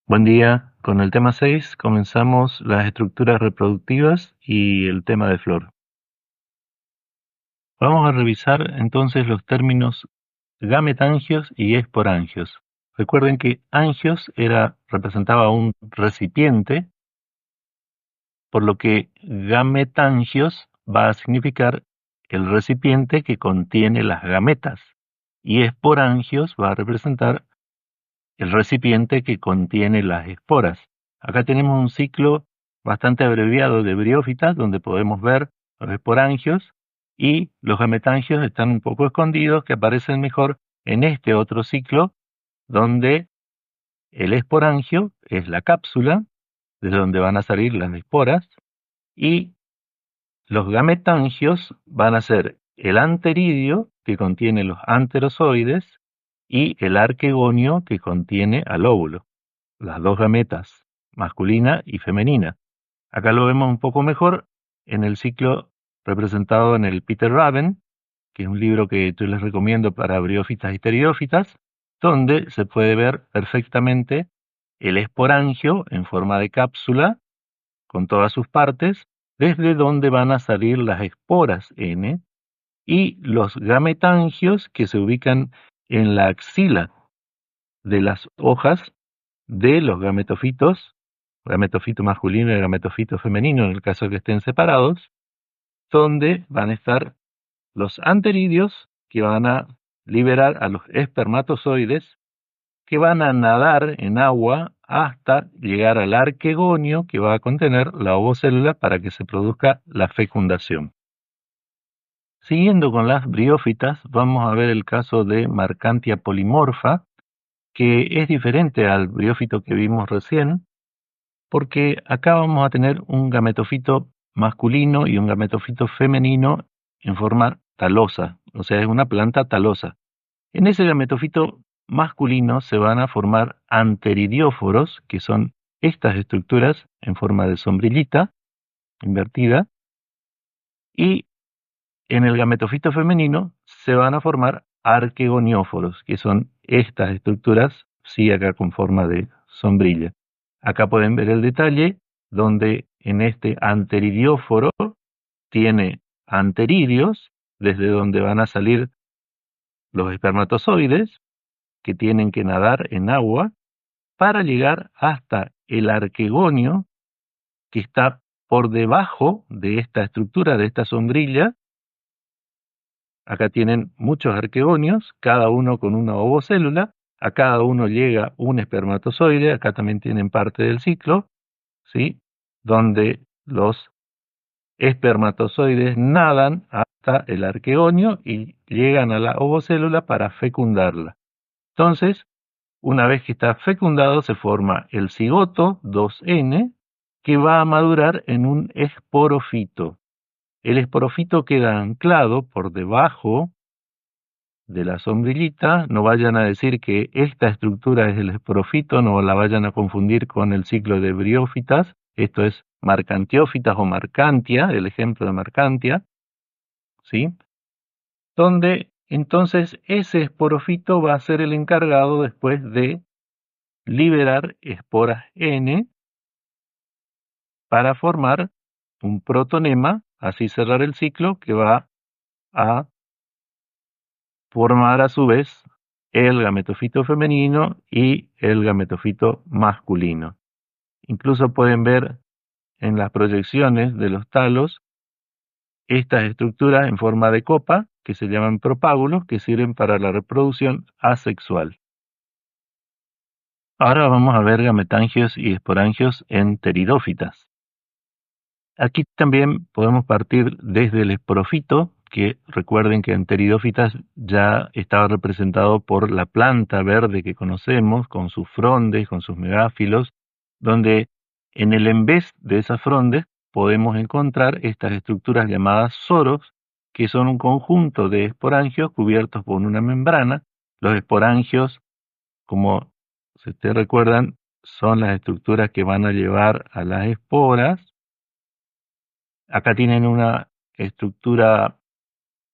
Buen día. Con el tema 6 comenzamos las estructuras reproductivas y el tema de flor. Vamos a revisar entonces los términos gametangios y esporangios. Recuerden que angios representaba un recipiente, por lo que gametangios va a significar el recipiente que contiene las gametas y esporangios va a representar el recipiente que contiene las esporas. Acá tenemos un ciclo bastante abreviado de briófitas donde podemos ver los esporangios y los gametangios están un poco escondidos, que aparecen mejor en este otro ciclo donde el esporangio es la cápsula desde donde van a salir las esporas y los gametangios van a ser el anteridio que contiene los anterozoides y el arquegonio que contiene al óvulo, las dos gametas, masculina y femenina. Acá lo vemos un poco mejor en el ciclo representado en el Peter Raven, que es un libro que yo les recomiendo para briófitas y pteridófitas, donde se puede ver perfectamente el esporangio en forma de cápsula, con todas sus partes, desde donde van a salir las esporas N, y los gametangios que se ubican en la axila de las hojas de los gametofitos, gametofito masculino y gametofito femenino, en el caso de que estén separados, donde van a estar los anteridios que van a liberar a los espermatozoides que van a nadar en agua hasta llegar al arquegonio que va a contener la ovocélula para que se produzca la fecundación. Siguiendo con las briófitas, vamos a ver el caso de Marcantia polimorfa, que es diferente al briófito que vimos recién, porque acá vamos a tener un gametofito masculino y un gametofito femenino en forma talosa, o sea, es una planta talosa. En ese gametofito masculino se van a formar anteridióforos, que son estas estructuras en forma de sombrillita invertida, y en el gametofito femenino se van a formar arquegonióforos, que son estas estructuras, sí, acá con forma de sombrilla. Acá pueden ver el detalle donde en este anteridióforo tiene anteridios, desde donde van a salir los espermatozoides, que tienen que nadar en agua, para llegar hasta el arquegonio, que está por debajo de esta estructura, de esta sombrilla. Acá tienen muchos arquegonios, cada uno con una ovocélula, a cada uno llega un espermatozoide, acá también tienen parte del ciclo, ¿sí? Donde los espermatozoides nadan hasta el arquegonio y llegan a la ovocélula para fecundarla. Entonces, una vez que está fecundado, se forma el cigoto 2N, que va a madurar en un esporofito. El esporofito queda anclado por debajo de la sombrillita. No vayan a decir que esta estructura es el esporofito, no la vayan a confundir con el ciclo de briófitas. Esto es marcantiófitas o marcantia, el ejemplo de marcantia, ¿sí? Donde entonces ese esporofito va a ser el encargado después de liberar esporas N para formar un protonema, así cerrar el ciclo, que va a formar a su vez el gametofito femenino y el gametofito masculino. Incluso pueden ver en las proyecciones de los talos estas estructuras en forma de copa que se llaman propágulos, que sirven para la reproducción asexual. Ahora vamos a ver gametangios y esporangios en pteridófitas. Aquí también podemos partir desde el esporofito, que recuerden que en pteridófitas ya estaba representado por la planta verde que conocemos, con sus frondes, con sus megáfilos, donde en el embés de esas frondes podemos encontrar estas estructuras llamadas soros, que son un conjunto de esporangios cubiertos por una membrana. Los esporangios, como si ustedes recuerdan, son las estructuras que van a llevar a las esporas. Acá tienen una estructura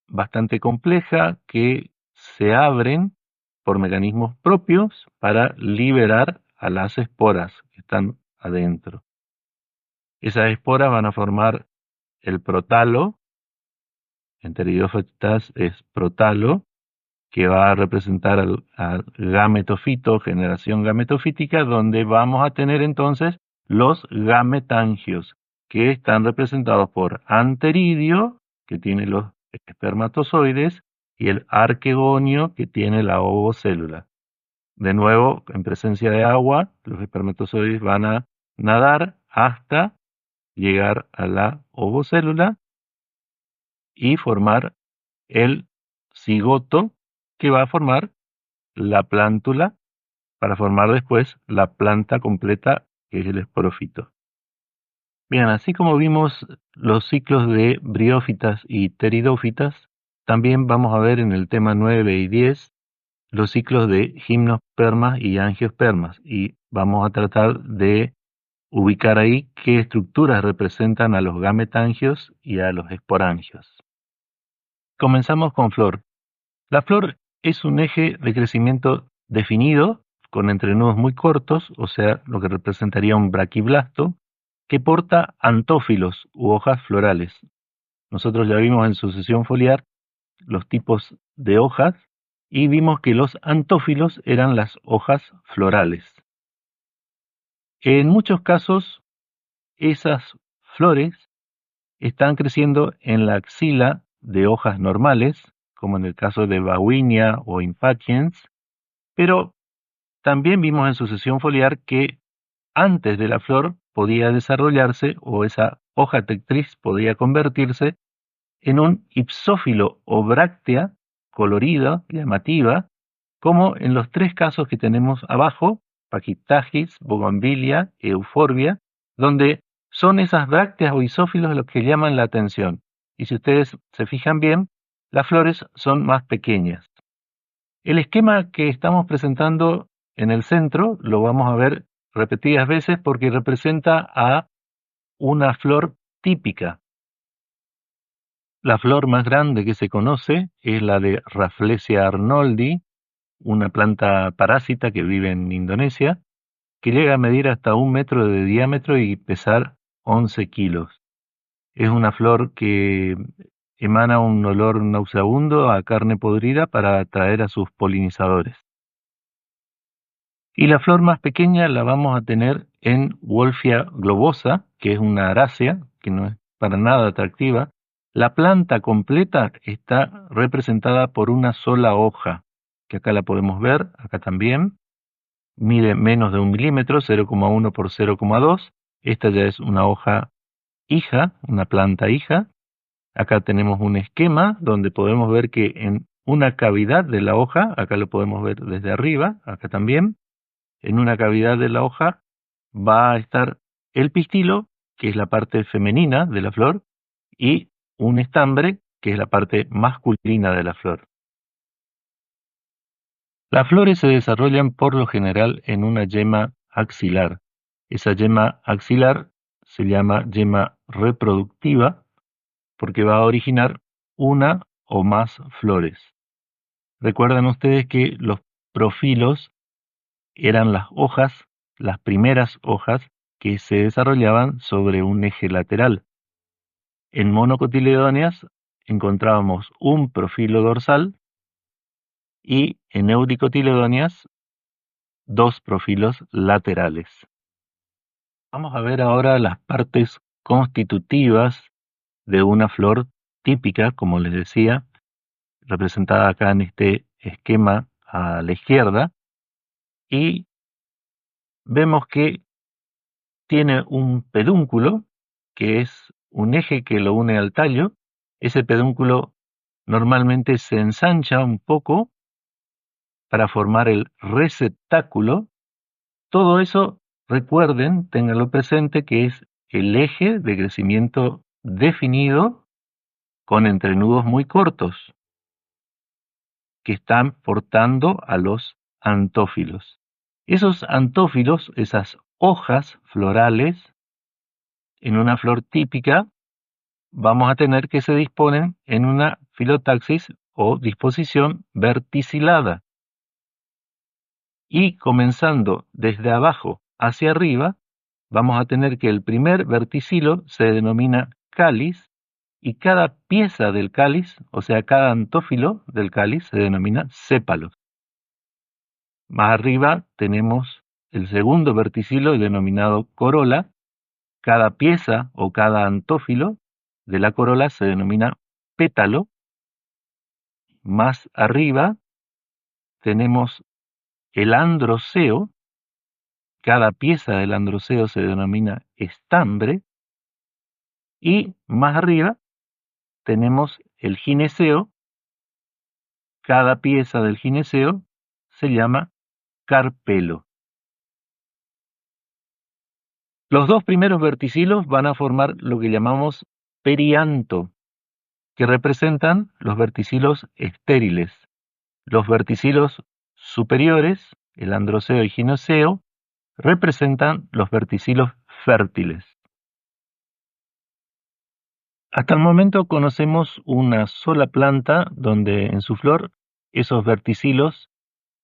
bastante compleja que se abren por mecanismos propios para liberar a las esporas que están adentro. Esas esporas van a formar el protalo, en Pteridófitas es protalo, que va a representar al gametofito, generación gametofítica, donde vamos a tener entonces los gametangios, que están representados por anteridio, que tiene los espermatozoides, y el arquegonio, que tiene la ovocélula. De nuevo, en presencia de agua, los espermatozoides van a nadar hasta llegar a la ovocélula y formar el cigoto, que va a formar la plántula para formar después la planta completa, que es el esporófito. Bien, así como vimos los ciclos de briófitas y pteridófitas, también vamos a ver en el tema 9 y 10 los ciclos de gimnospermas y angiospermas, y vamos a tratar de ubicar ahí qué estructuras representan a los gametangios y a los esporangios. Comenzamos con flor. La flor es un eje de crecimiento definido, con entrenudos muy cortos, o sea, lo que representaría un braquiblasto, que porta antófilos u hojas florales. Nosotros ya vimos en sucesión foliar los tipos de hojas y vimos que los antófilos eran las hojas florales. En muchos casos, esas flores están creciendo en la axila de hojas normales, como en el caso de Bauhinia o Impatiens, pero también vimos en sucesión foliar que antes de la flor podía desarrollarse, o esa hoja tectriz podía convertirse en un ipsófilo o bráctea colorida, llamativa, como en los tres casos que tenemos abajo, Paquitagis, Bougainvillea, Euphorbia, donde son esas brácteas o isófilos los que llaman la atención. Y si ustedes se fijan bien, las flores son más pequeñas. El esquema que estamos presentando en el centro lo vamos a ver repetidas veces porque representa a una flor típica. La flor más grande que se conoce es la de Rafflesia arnoldi, una planta parásita que vive en Indonesia, que llega a medir hasta 1 metro de diámetro y pesar 11 kilos. Es una flor que emana un olor nauseabundo a carne podrida para atraer a sus polinizadores. Y la flor más pequeña la vamos a tener en Wolfia globosa, que es una arácea, que no es para nada atractiva. La planta completa está representada por una sola hoja, que acá la podemos ver, acá también. Mide menos de 1 milímetro, 0,1 por 0,2. Esta ya es una hoja hija, una planta hija. Acá tenemos un esquema donde podemos ver que en una cavidad de la hoja, acá lo podemos ver desde arriba, acá también, en una cavidad de la hoja va a estar el pistilo, que es la parte femenina de la flor, y un estambre, que es la parte masculina de la flor. Las flores se desarrollan por lo general en una yema axilar. Esa yema axilar se llama yema reproductiva porque va a originar una o más flores. Recuerdan ustedes que los profilos eran las hojas, las primeras hojas que se desarrollaban sobre un eje lateral. En monocotiledóneas encontrábamos un profilo dorsal y en euricotiledóneas 2 profilos laterales. Vamos a ver ahora las partes constitutivas de una flor típica, como les decía, representada acá en este esquema a la izquierda, y vemos que tiene un pedúnculo, que es un eje que lo une al tallo. Ese pedúnculo normalmente se ensancha un poco para formar el receptáculo. Todo eso, recuerden, ténganlo presente, que es el eje de crecimiento definido con entrenudos muy cortos que están portando a los antófilos. Esos antófilos, esas hojas florales, en una flor típica, vamos a tener que se disponen en una filotaxis o disposición verticilada. Y comenzando desde abajo hacia arriba, vamos a tener que el primer verticilo se denomina cáliz y cada pieza del cáliz, o sea, cada antófilo del cáliz se denomina sépalos. Más arriba tenemos el segundo verticilo denominado corola. Cada pieza o cada antófilo de la corola se denomina pétalo. Más arriba tenemos el androceo. Cada pieza del androceo se denomina estambre. Y más arriba tenemos el gineceo. Cada pieza del gineceo se llama carpelo. Los dos primeros verticilos van a formar lo que llamamos perianto, que representan los verticilos estériles. Los verticilos superiores, el androceo y gineceo, representan los verticilos fértiles. Hasta el momento conocemos una sola planta donde en su flor esos verticilos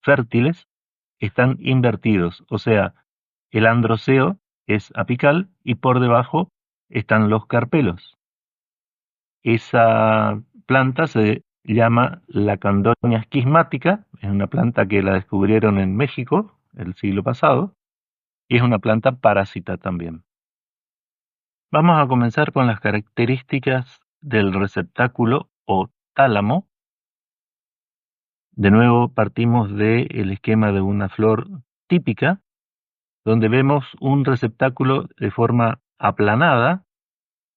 fértiles están invertidos, o sea, el androceo es apical y por debajo están los carpelos. Esa planta se llama la Candonia esquismática, es una planta que la descubrieron en México el siglo pasado, y es una planta parásita también. Vamos a comenzar con las características del receptáculo o tálamo. De nuevo partimos del esquema de una flor típica, donde vemos un receptáculo de forma aplanada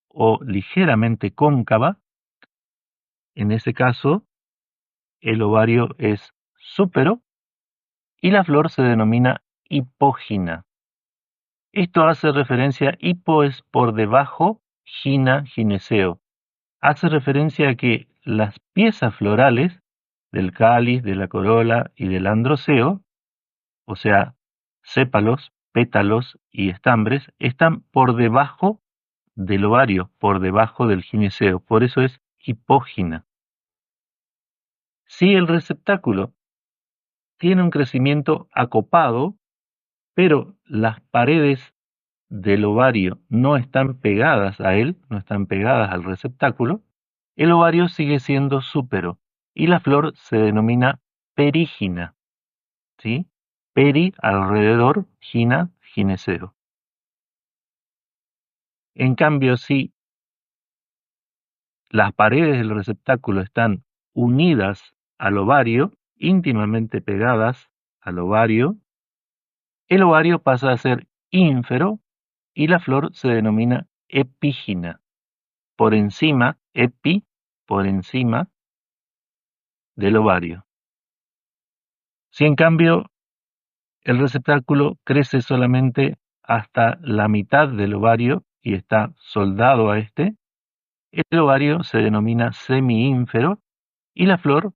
o ligeramente cóncava. En ese caso, el ovario es súpero y la flor se denomina hipógina. Esto hace referencia, hipo es por debajo, gina, gineceo. Hace referencia a que las piezas florales del cáliz, de la corola y del androceo, o sea, sépalos, pétalos y estambres, están por debajo del ovario, por debajo del gineceo. Por eso es hipógina. Si el receptáculo tiene un crecimiento acopado, pero las paredes del ovario no están pegadas a él, no están pegadas al receptáculo, el ovario sigue siendo súpero y la flor se denomina perígina, ¿sí? Peri, alrededor, gina, gineceo. En cambio, si las paredes del receptáculo están unidas al ovario, íntimamente pegadas al ovario, el ovario pasa a ser ínfero y la flor se denomina epígina. Por encima, epi, por encima del ovario. Si en cambio el receptáculo crece solamente hasta la mitad del ovario y está soldado a este, el ovario se denomina semiínfero y la flor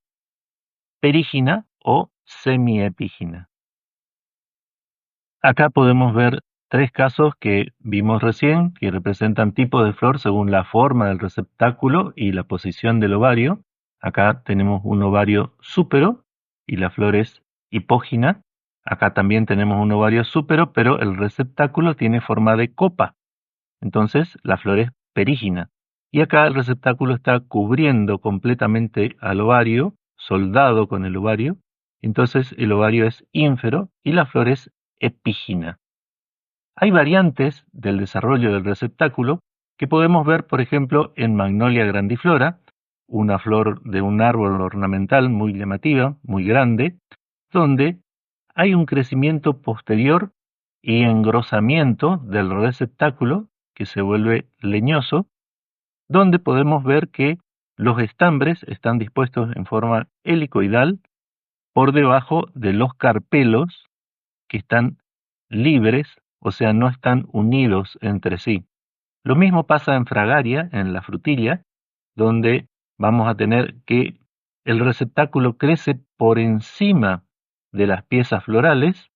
perígina o semiepígina. Acá podemos ver tres casos que vimos recién, que representan tipos de flor según la forma del receptáculo y la posición del ovario. Acá tenemos un ovario súpero y la flor es hipógina. Acá también tenemos un ovario súpero, pero el receptáculo tiene forma de copa. Entonces la flor es perígina. Y acá el receptáculo está cubriendo completamente al ovario, soldado con el ovario. Entonces el ovario es ínfero y la flor es epígina. Hay variantes del desarrollo del receptáculo que podemos ver, por ejemplo, en Magnolia grandiflora, una flor de un árbol ornamental muy llamativa, muy grande, donde hay un crecimiento posterior y engrosamiento del receptáculo que se vuelve leñoso, donde podemos ver que los estambres están dispuestos en forma helicoidal por debajo de los carpelos que están libres, o sea, no están unidos entre sí. Lo mismo pasa en Fragaria, en la frutilla, donde vamos a tener que el receptáculo crece por encima de las piezas florales,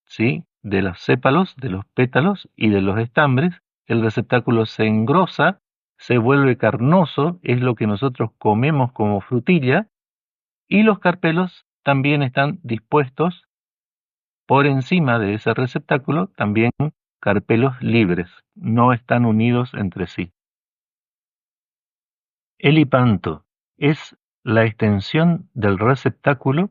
¿sí? De los sépalos, de los pétalos y de los estambres. El receptáculo se engrosa, se vuelve carnoso, es lo que nosotros comemos como frutilla, y los carpelos también están dispuestos por encima de ese receptáculo también carpelos libres, no están unidos entre sí. El hipanto es la extensión del receptáculo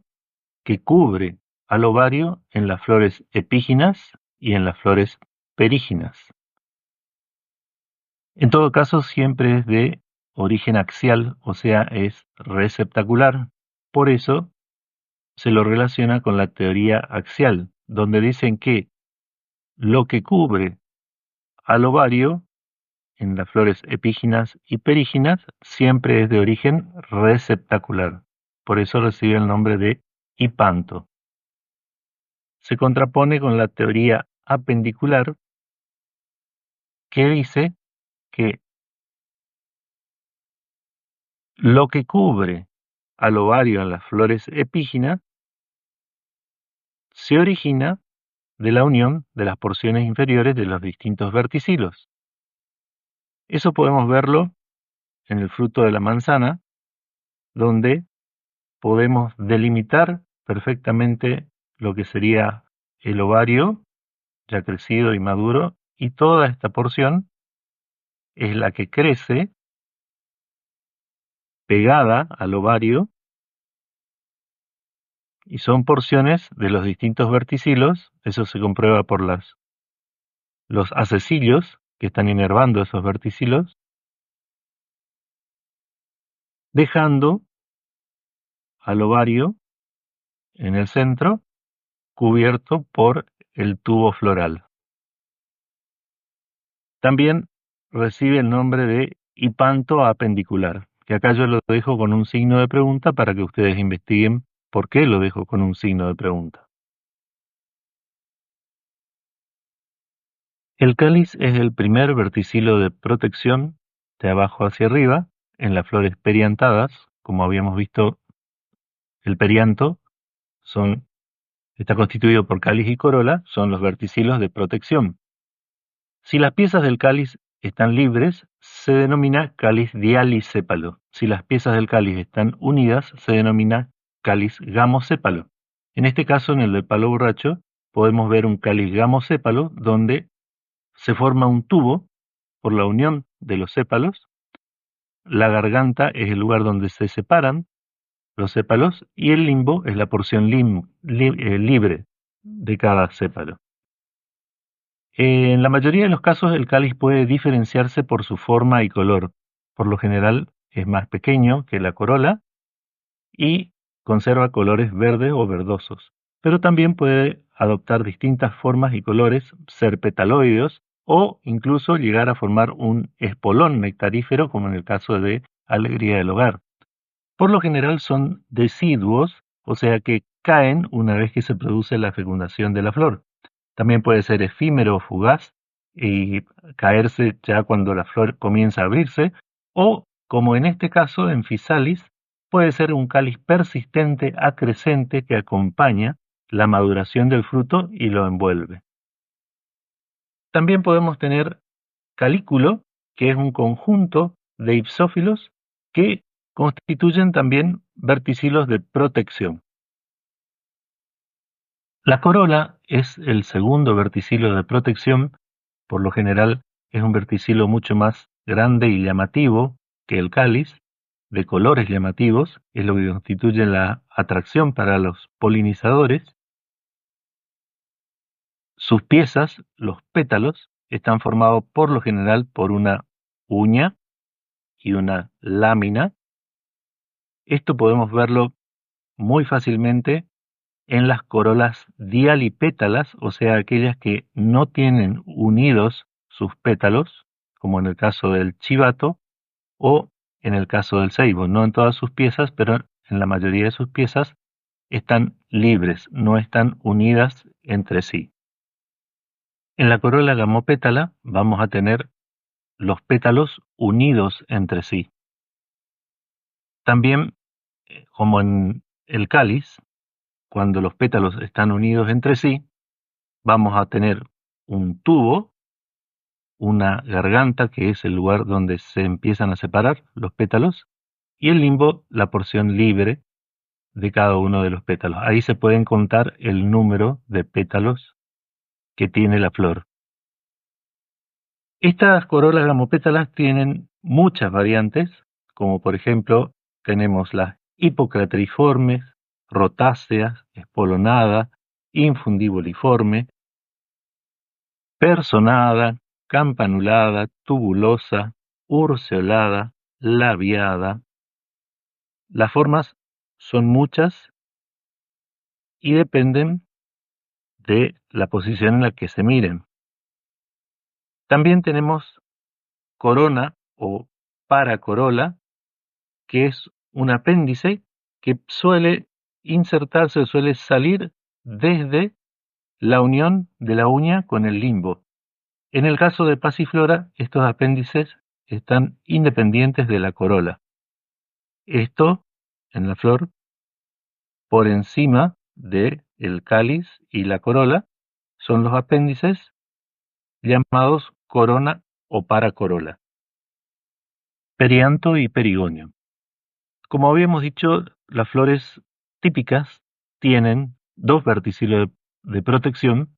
que cubre al ovario en las flores epíginas y en las flores períginas. En todo caso, siempre es de origen axial, o sea, es receptacular. Por eso se lo relaciona con la teoría axial, donde dicen que lo que cubre al ovario en las flores epíginas y períginas siempre es de origen receptacular. Por eso recibe el nombre de hipanto. Se contrapone con la teoría apendicular, que dice que lo que cubre al ovario en las flores epíginas se origina de la unión de las porciones inferiores de los distintos verticilos. Eso podemos verlo en el fruto de la manzana, donde podemos delimitar perfectamente lo que sería el ovario, ya crecido y maduro, y toda esta porción es la que crece pegada al ovario y son porciones de los distintos verticilos. Eso se comprueba por los acecilios que están inervando esos verticilos, dejando al ovario en el centro cubierto por el tubo floral. También recibe el nombre de hipanto apendicular, que acá yo lo dejo con un signo de pregunta para que ustedes investiguen por qué lo dejo con un signo de pregunta. El cáliz es el primer verticilo de protección de abajo hacia arriba en las flores periantadas. Como habíamos visto, el perianto está constituido por cáliz y corola, son los verticilos de protección. Si las piezas del cáliz están libres, se denomina cáliz dialisépalo. Si las piezas del cáliz están unidas, se denomina cáliz gamosépalo. En este caso, en el del palo borracho, podemos ver un cáliz gamosépalo donde se forma un tubo por la unión de los sépalos. La garganta es el lugar donde se separan los sépalos y el limbo es la porción libre de cada sépalo. En la mayoría de los casos el cáliz puede diferenciarse por su forma y color. Por lo general es más pequeño que la corola y conserva colores verdes o verdosos, pero también puede adoptar distintas formas y colores, ser petaloideos o incluso llegar a formar un espolón nectarífero, como en el caso de Alegría del Hogar. Por lo general son deciduos, o sea que caen una vez que se produce la fecundación de la flor. También puede ser efímero o fugaz y caerse ya cuando la flor comienza a abrirse, o, como en este caso, en Physalis, puede ser un cáliz persistente acrescente que acompaña la maduración del fruto y lo envuelve. También podemos tener calículo, que es un conjunto de ipsófilos que constituyen también verticilos de protección. La corola es el segundo verticilo de protección. Por lo general es un verticilo mucho más grande y llamativo que el cáliz, de colores llamativos, es lo que constituye la atracción para los polinizadores. Sus piezas, los pétalos, están formados por lo general por una uña y una lámina. Esto podemos verlo muy fácilmente en las corolas dialipétalas, o sea, aquellas que no tienen unidos sus pétalos, como en el caso del chivato o en el caso del ceibo. No en todas sus piezas, pero en la mayoría de sus piezas están libres, no están unidas entre sí. En la corola gamopétala vamos a tener los pétalos unidos entre sí. También, como en el cáliz, cuando los pétalos están unidos entre sí, vamos a tener un tubo, una garganta, que es el lugar donde se empiezan a separar los pétalos, y el limbo, la porción libre de cada uno de los pétalos. Ahí se pueden contar el número de pétalos que tiene la flor. Estas corolas gamopétalas tienen muchas variantes, como por ejemplo tenemos las hipocrateriformes, rotáceas, espolonada, infundiboliforme, personada, campanulada, tubulosa, urceolada, labiada. Las formas son muchas y dependen de la posición en la que se miren. También tenemos corona o paracorola, que es un apéndice que suele insertarse o suele salir desde la unión de la uña con el limbo. En el caso de Passiflora, estos apéndices están independientes de la corola. Esto, en la flor, por encima del cáliz y la corola, son los apéndices llamados corona o paracorola. Perianto y perigonio. Como habíamos dicho, las flores típicas tienen dos verticilos de protección,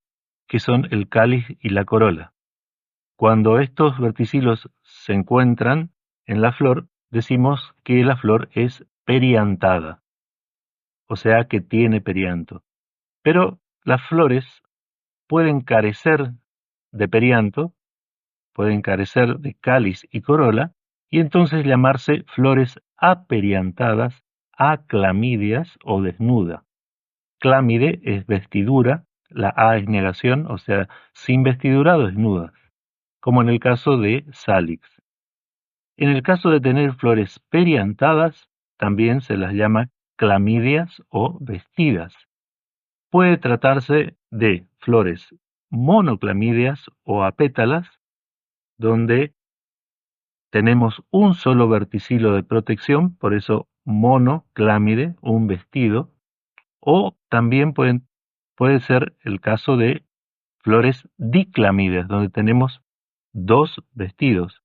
que son el cáliz y la corola. Cuando estos verticilos se encuentran en la flor, decimos que la flor es periantada, o sea que tiene perianto. Pero las flores pueden carecer de perianto, pueden carecer de cáliz y corola, y entonces llamarse flores aperiantadas, aclamídeas o desnuda. Clámide es vestidura, la A es negación, o sea, sin vestidura o desnuda, como en el caso de Salix. En el caso de tener flores periantadas, también se las llama clamídeas o vestidas. Puede tratarse de flores monoclamídeas o apétalas, donde tenemos un solo verticilo de protección, por eso monoclámide, un vestido, o también puede ser el caso de flores diclamídeas, donde tenemos dos vestidos.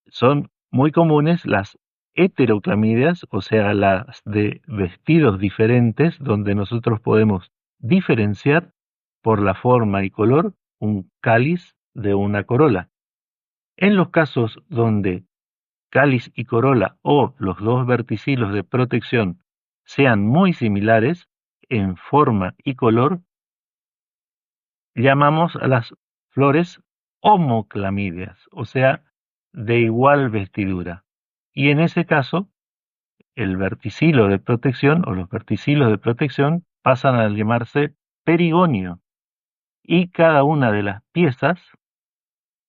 Son muy comunes las heteroclamídeas, o sea, las de vestidos diferentes, donde nosotros podemos diferenciar por la forma y color un cáliz de una corola. En los casos donde cáliz y corola o los dos verticilos de protección sean muy similares en forma y color, llamamos a las flores homoclamídeas, o sea, de igual vestidura. Y en ese caso, el verticilo de protección o los verticilos de protección pasan a llamarse perigonio. Y cada una de las piezas,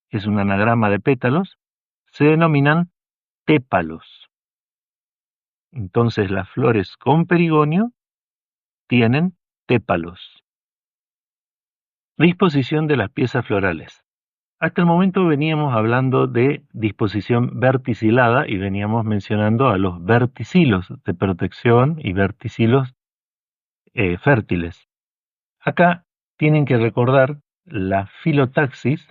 que es un anagrama de pétalos, se denominan tépalos. Entonces las flores con perigonio tienen tépalos. Disposición de las piezas florales. Hasta el momento veníamos hablando de disposición verticilada y veníamos mencionando a los verticilos de protección y verticilos fértiles. Acá tienen que recordar la filotaxis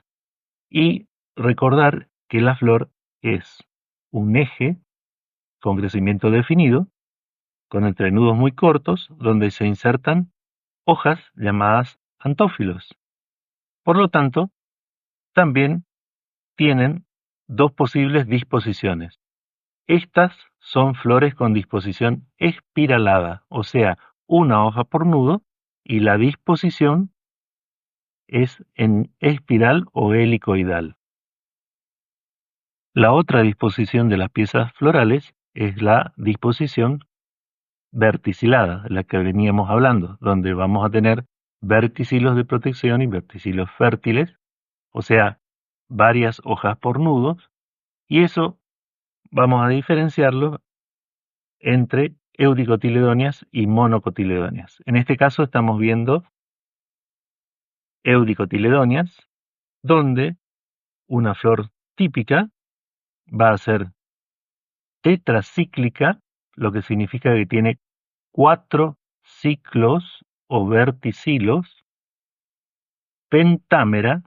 y recordar que la flor es un eje con crecimiento definido, con entrenudos muy cortos, donde se insertan hojas llamadas antófilos. Por lo tanto, también tienen dos posibles disposiciones. Estas son flores con disposición espiralada, o sea, una hoja por nudo, y la disposición es en espiral o helicoidal. La otra disposición de las piezas florales es la disposición verticilada, de la que veníamos hablando, donde vamos a tener verticilos de protección y verticilos fértiles, o sea, varias hojas por nudos, y eso vamos a diferenciarlo entre eudicotiledóneas y monocotiledóneas. En este caso estamos viendo eudicotiledóneas, donde una flor típica va a ser tetracíclica, lo que significa que tiene 4 ciclos o verticilos, pentámera,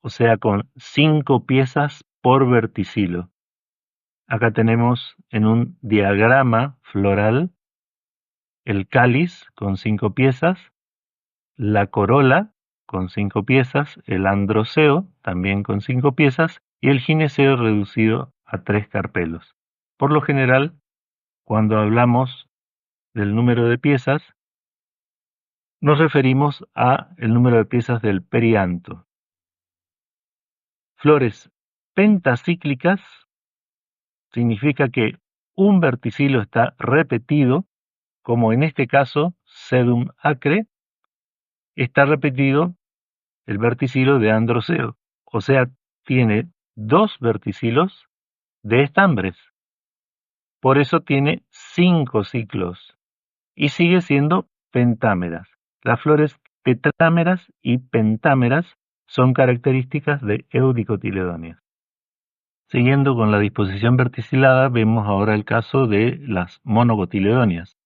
o sea, con 5 piezas por verticilo. Acá tenemos en un diagrama floral el cáliz con 5 piezas, la corola con 5 piezas, el androceo también con 5 piezas y el gineceo reducido a 3 carpelos. Por lo general, cuando hablamos del número de piezas, nos referimos a el número de piezas del perianto. Flores pentacíclicas significa que un verticilo está repetido, como en este caso, sedum acre, está repetido el verticilo de androceo, o sea, tiene 2 verticilos de estambres. Por eso tiene 5 ciclos y sigue siendo pentámeras. Las flores tetrámeras y pentámeras son características de Eudicotiledóneas. Siguiendo con la disposición verticilada, vemos ahora el caso de las monocotiledóneas.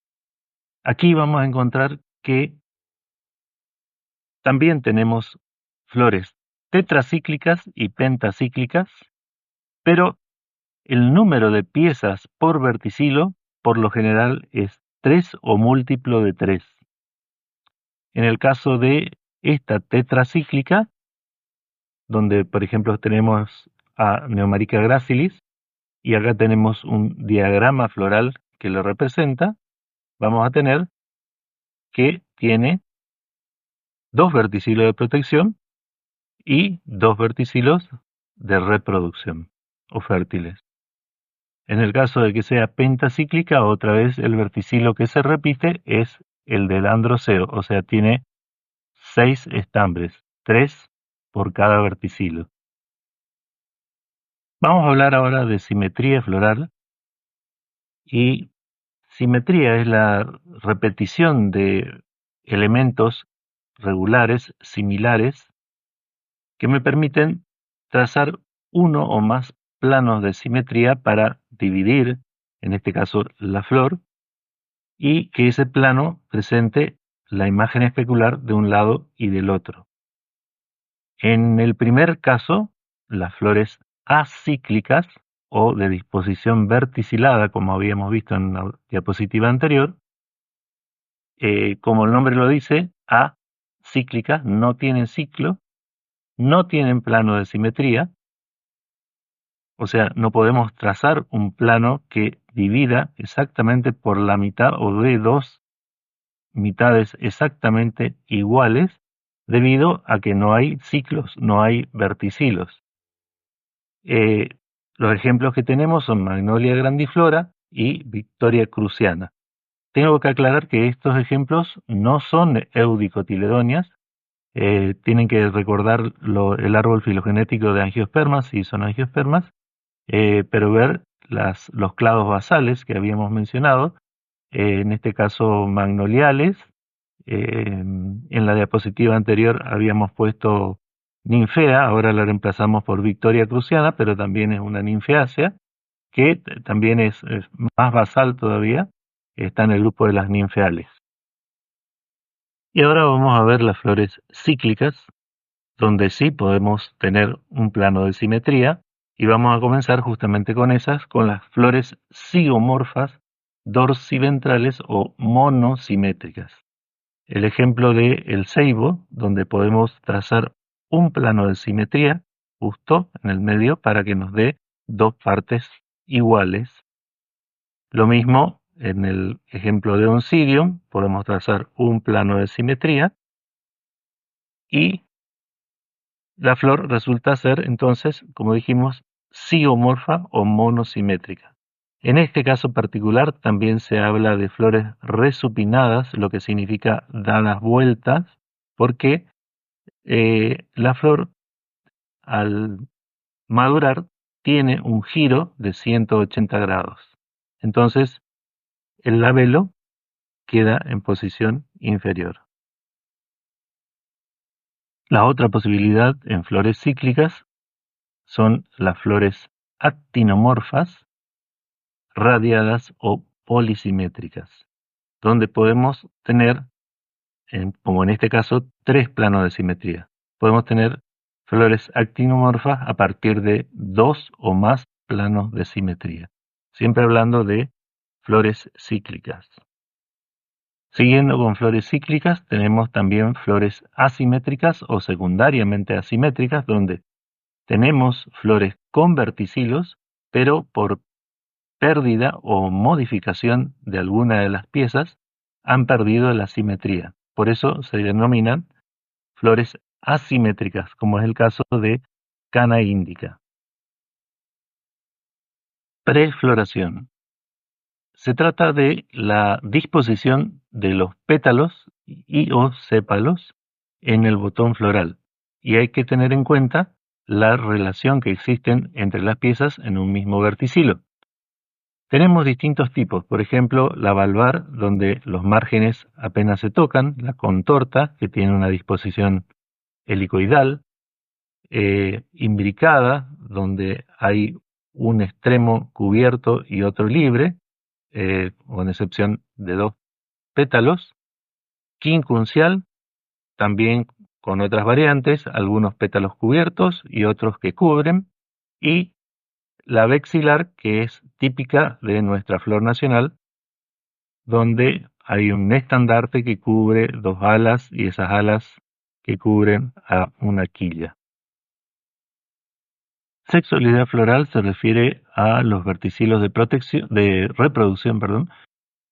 Aquí vamos a encontrar que también tenemos flores tetracíclicas y pentacíclicas, pero el número de piezas por verticilo por lo general es 3 o múltiplo de 3. En el caso de esta tetracíclica, donde por ejemplo tenemos a Neomarica gracilis, y acá tenemos un diagrama floral que lo representa, vamos a tener que tiene 2 verticilos de protección y 2 verticilos de reproducción o fértiles. En el caso de que sea pentacíclica, otra vez el verticilo que se repite es el del androceo, o sea, tiene 6 estambres, 3 por cada verticilo. Vamos a hablar ahora de simetría floral, y simetría es la repetición de elementos regulares, similares, que me permiten trazar uno o más planos de simetría para dividir, en este caso, la flor, y que ese plano presente la imagen especular de un lado y del otro. En el primer caso, las flores acíclicas o de disposición verticilada, como habíamos visto en la diapositiva anterior, como el nombre lo dice, acíclicas, no tienen ciclo, no tienen plano de simetría, o sea, no podemos trazar un plano que divida exactamente por la mitad o de 2 mitades exactamente iguales, debido a que no hay ciclos, no hay verticilos. Los ejemplos que tenemos son Magnolia grandiflora y Victoria cruciana. Tengo que aclarar que estos ejemplos no son eudicotiledóneas. Tienen que recordar el árbol filogenético de angiospermas, si son angiospermas, pero ver los clados basales que habíamos mencionado, en este caso magnoliales. En la diapositiva anterior habíamos puesto ninfea, ahora la reemplazamos por Victoria cruciana, pero también es una ninfeácea, que también es más basal todavía, está en el grupo de las ninfeales. Y ahora vamos a ver las flores cíclicas, donde sí podemos tener un plano de simetría, y vamos a comenzar justamente con esas, con las flores zigomorfas, dorsiventrales o monosimétricas. El ejemplo de el ceibo, donde podemos trazar un plano de simetría justo en el medio para que nos dé 2 partes iguales. Lo mismo en el ejemplo de oncidium, podemos trazar un plano de simetría y la flor resulta ser entonces, como dijimos, zigomorfa o monosimétrica. En este caso particular también se habla de flores resupinadas, lo que significa dadas vueltas, porque la flor al madurar tiene un giro de 180 grados. Entonces, el labelo queda en posición inferior. La otra posibilidad en flores cíclicas son las flores actinomorfas, radiadas o polisimétricas, donde podemos tener, como en este caso, 3 planos de simetría. Podemos tener flores actinomorfas a partir de 2 o más planos de simetría. siempre hablando de flores cíclicas. Siguiendo con flores cíclicas, tenemos también flores asimétricas o secundariamente asimétricas, donde tenemos flores con verticilos, pero por pérdida o modificación de alguna de las piezas han perdido la simetría. Por eso se denominan flores asimétricas, como es el caso de cana índica. Prefloración. Se trata de la disposición de los pétalos y o sépalos en el botón floral, y hay que tener en cuenta la relación que existen entre las piezas en un mismo verticilo. Tenemos distintos tipos, por ejemplo, la valvar, donde los márgenes apenas se tocan, la contorta, que tiene una disposición helicoidal, imbricada, donde hay un extremo cubierto y otro libre, con excepción de dos pétalos, quincuncial, también con otras variantes, algunos pétalos cubiertos y otros que cubren, y la vexilar, que es típica de nuestra flor nacional, donde hay un estandarte que cubre dos alas y esas alas que cubren a una quilla. Sexualidad floral se refiere a los verticilos de reproducción,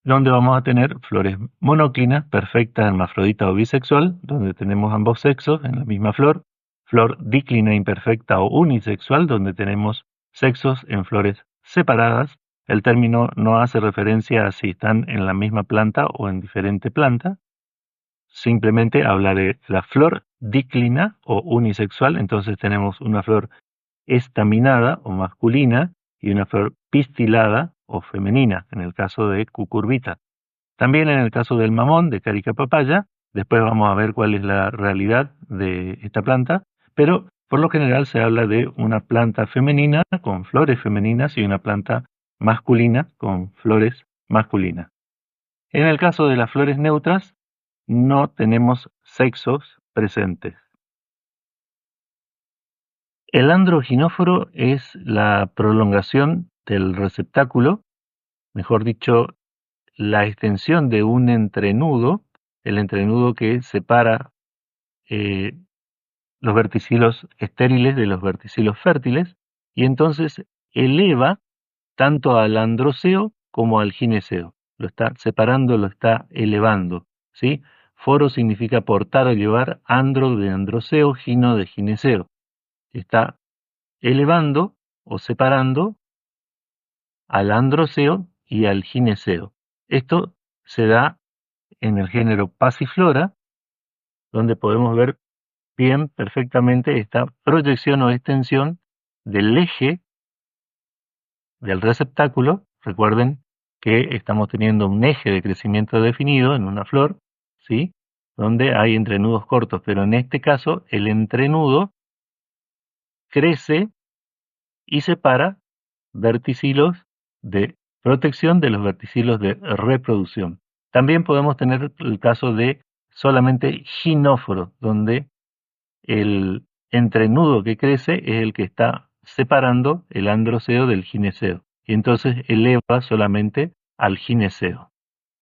donde vamos a tener flores monóclinas, perfecta, hermafrodita o bisexual, donde tenemos ambos sexos en la misma flor, flor díclina imperfecta o unisexual, donde tenemos sexos en flores separadas. El término no hace referencia a si están en la misma planta o en diferente planta, simplemente habla de la flor díclina o unisexual, entonces tenemos una flor estaminada o masculina y una flor pistilada o femenina, en el caso de cucurbita. También en el caso del mamón, de carica papaya, después vamos a ver cuál es la realidad de esta planta, pero por lo general se habla de una planta femenina con flores femeninas y una planta masculina con flores masculinas. En el caso de las flores neutras, no tenemos sexos presentes. El androginóforo es la prolongación del receptáculo, mejor dicho, la extensión de un entrenudo, el entrenudo que separa eh, los verticilos estériles de los verticilos fértiles, y entonces eleva tanto al androceo como al gineceo. Lo está separando, lo está elevando, ¿sí? Foro significa portar o llevar, andro de androceo, gino de gineceo. Está elevando o separando al androceo y al gineceo. Esto se da en el género Passiflora, donde podemos ver bien perfectamente esta proyección o extensión del eje del receptáculo. Recuerden que estamos teniendo un eje de crecimiento definido en una flor, ¿sí? Donde hay entrenudos cortos, pero en este caso el entrenudo crece y separa verticilos de protección de los verticilos de reproducción. También podemos tener el caso de solamente ginóforo, donde el entrenudo que crece es el que está separando el androceo del gineceo, y entonces eleva solamente al gineceo.